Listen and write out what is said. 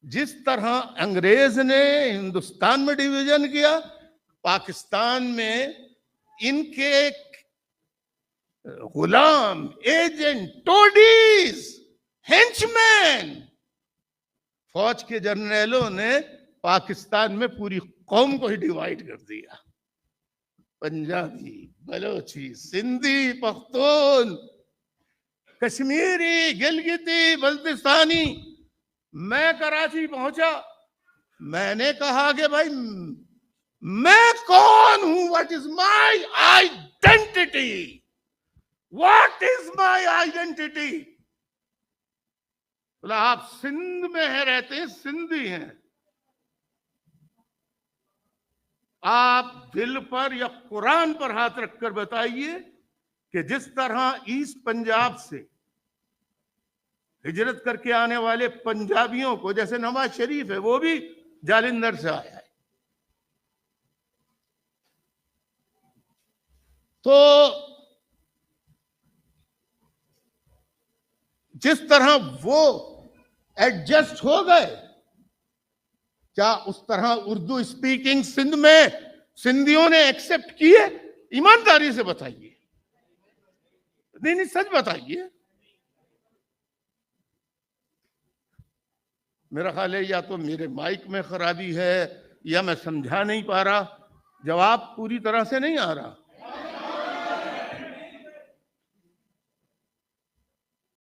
जिस तरह अंग्रेज ने हिंदुस्तान में डिवीजन किया, पाकिस्तान में इनके गुलाम, एजेंट, टोडीज, हेंचमैन, फौज के जर्नलों ने पाकिस्तान में पूरी कौम को ही डिवाइड कर दिया। पंजाबी, बलोची, सिंधी, पख्तून, कश्मीरी, गिलगिती, बल्तिस्तानी। मैं कराची पहुंचा, मैंने कहा कि भाई मैं कौन हूं, what is my identity, what is my identity. बोला आप सिंध में है, रहते हैं, सिंधी हैं, आप दिल पर या कुरान पर हाथ रखकर बताइए कि जिस तरह ईस्ट पंजाब से हिजरत करके आने वाले पंजाबियों को, जैसे नवाज शरीफ है वो भी जालिंधर से आया है, तो जिस तरह वो एडजस्ट हो गए, क्या उस तरह उर्दू स्पीकिंग सिंध में सिंधियों ने एक्सेप्ट किए? ईमानदारी से बताइए, नहीं सच बताइए। मेरा ख्याल है या तो मेरे माइक में खराबी है या मैं समझा नहीं पा रहा, जवाब पूरी तरह से नहीं आ रहा।